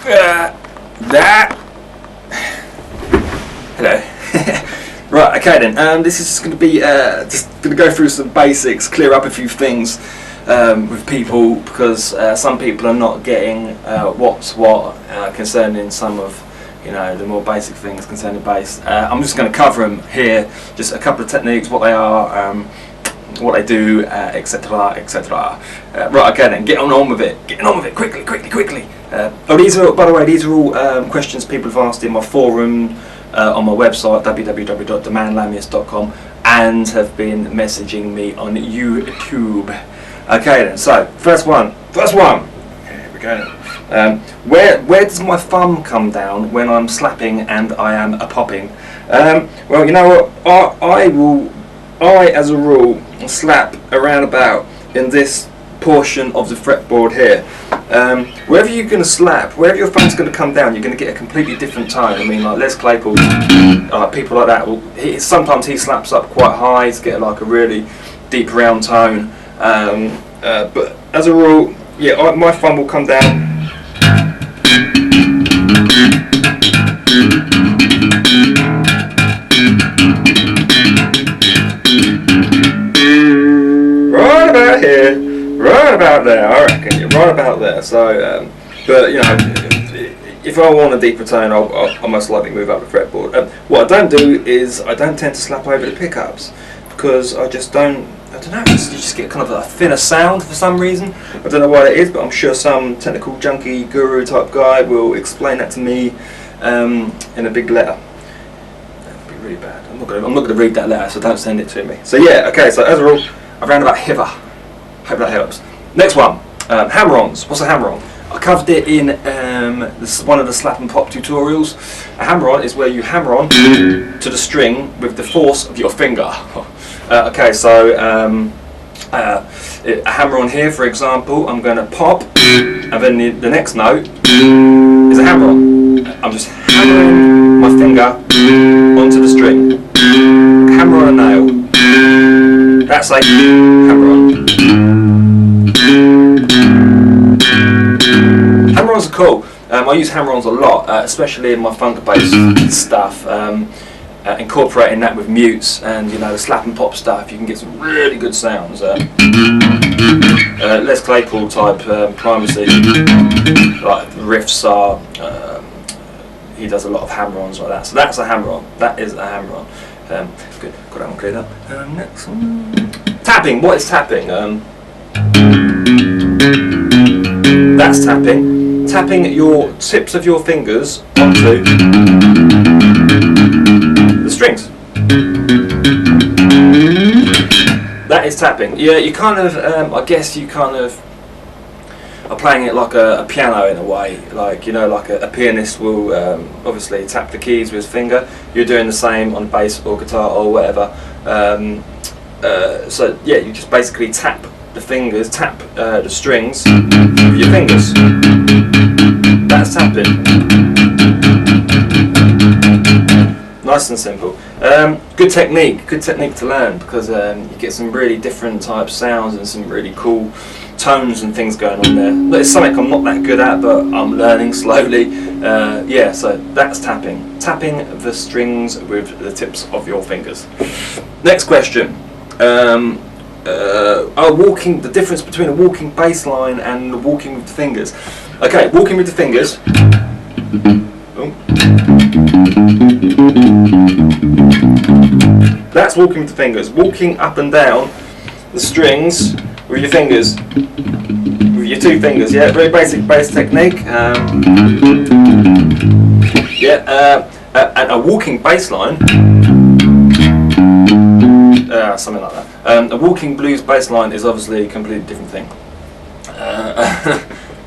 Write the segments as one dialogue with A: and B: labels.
A: That. Hello. Right, okay then. This is just going to be just going to go through some basics, clear up a few things with people, because some people are not getting what's what concerning some of the more basic things concerning bass. I'm just going to cover them here, just a couple of techniques, what they are, what they do, etc., etc. Right, okay then, getting on with it, quickly. These are, by the way, these are all questions people have asked in my forum on my website www.demandlamius.com and have been messaging me on YouTube. Okay then, so first one. Here we go. Where does my thumb come down when I'm slapping and I am popping? Well, you know what? I as a rule slap around about in this portion of the fretboard here. Wherever you're going to slap, wherever your thumb's going to come down, you're going to get a completely different tone. I mean, like Les Claypool, people like that. Sometimes he slaps up quite high to get like a really deep round tone. But as a rule, yeah, my thumb will come down. Right about here, right about there, I reckon. You're right about there. So, but if I want a deeper tone, I'll most likely move up the fretboard. What I don't do is I don't tend to slap over the pickups, because I don't know, you just get kind of a thinner sound for some reason. I don't know why that is, but I'm sure some technical junkie guru type guy will explain that to me in a big letter. That'd be really bad. I'm not going to read that letter, so don't send it to me. So yeah, okay, so as a rule, around about hither. Hope that helps. Next one, hammer-ons. What's a hammer-on? I covered it in one of the slap and pop tutorials. A hammer-on is where you hammer on to the string with the force of your finger. Okay, so a hammer-on here, for example, I'm going to pop, and then the next note is a hammer-on. I'm just hammering my finger onto the string. Hammer on a nail. That's like hammer-on. Hammer-ons are cool. I use hammer-ons a lot, especially in my funk bass stuff. Incorporating that with mutes and the slap and pop stuff, you can get some really good sounds. Les Claypool type primacy, like the riffs are. He does a lot of hammer-ons like that. So that's a hammer-on. That is a hammer-on. Good. Got that one cleared up. Next one. Tapping. What is tapping? That's tapping. Tapping your tips of your fingers onto the strings. That is tapping. Yeah, you kind of, I guess you kind of are playing it like a piano in a way. Like, like a pianist will obviously tap the keys with his finger. You're doing the same on bass or guitar or whatever. So yeah, you just basically tap the fingers, tap the strings with your fingers. That's tapping. Nice and simple. Good technique to learn, because you get some really different type sounds and some really cool tones and things going on there. It's something I'm not that good at, but I'm learning slowly. Yeah, so that's tapping. Tapping the strings with the tips of your fingers. Next question. The difference between a walking bass line and walking with the fingers. Okay, walking with the fingers. Oh. That's walking with the fingers. Walking up and down the strings with your fingers, with your two fingers. Yeah, very basic bass technique. And a walking bass line. Something like that. A walking blues bass line is obviously a completely different thing.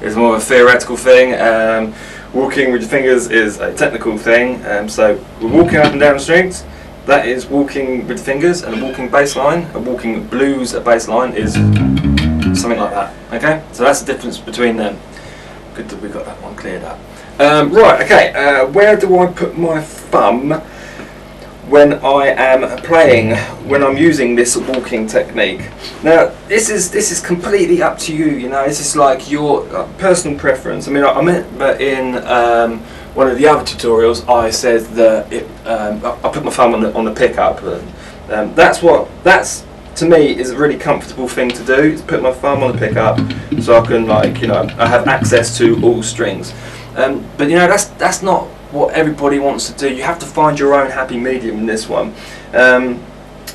A: It's more of a theoretical thing. Walking with your fingers is a technical thing. So we're walking up and down the strings. That is walking with the fingers, and a walking bass line, a walking blues bass line is something like that. Okay, so that's the difference between them. Good that we got that one cleared up. Right. Okay. Where do I put my thumb when I am playing, when I'm using this walking technique. Now, this is completely up to you. You know, this is like your personal preference. I mean, I remember in one of the other tutorials, I said that I put my thumb on the pickup. That's to me is a really comfortable thing to do. Is put my thumb on the pickup, so I can, like, you know, I have access to all strings. But you know, that's not what everybody wants to do. You have to find your own happy medium in this one. I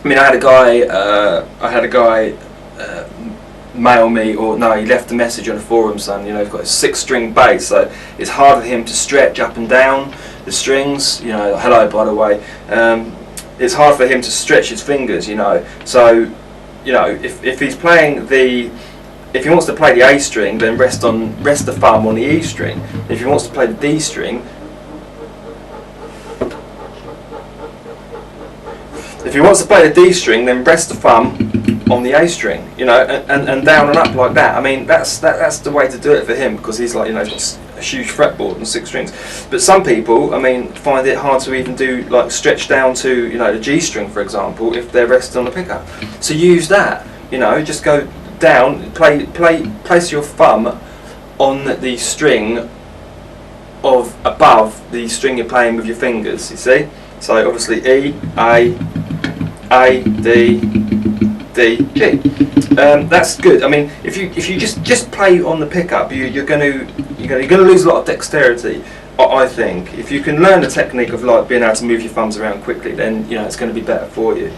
A: mean, I had a guy mail me, or no, he left a message on the forum saying, you know, he's got a 6-string bass, so it's hard for him to stretch up and down the strings. You know, hello, by the way. It's hard for him to stretch his fingers, you know. So, you know, if he's playing if he wants to play the A string, then rest the thumb on the E string. If he wants to play the D string, then rest the thumb on the A string, you know, and down and up like that. I mean, that's the way to do it for him, because he's, like, you know, he's got a huge fretboard and 6 strings. But some people, I mean, find it hard to even do, like, stretch down to, you know, the G string, for example, if they're rested on the pickup. So use that, you know, just go down, place your thumb on the string of above the string you're playing with your fingers, you see? So obviously E, A, D, D, G. That's good. I mean, if you just play on the pickup, you're gonna lose a lot of dexterity, I think. If you can learn the technique of, like, being able to move your thumbs around quickly, then, you know, it's going to be better for you.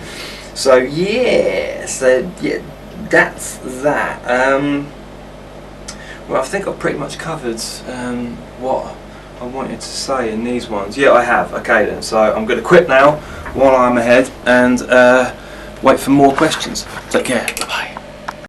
A: So yeah, that's that. Well, I think I've pretty much covered what I wanted to say in these ones. Yeah, I have. Okay then, so I'm going to quit now while I'm ahead and wait for more questions. Take care. Bye-bye.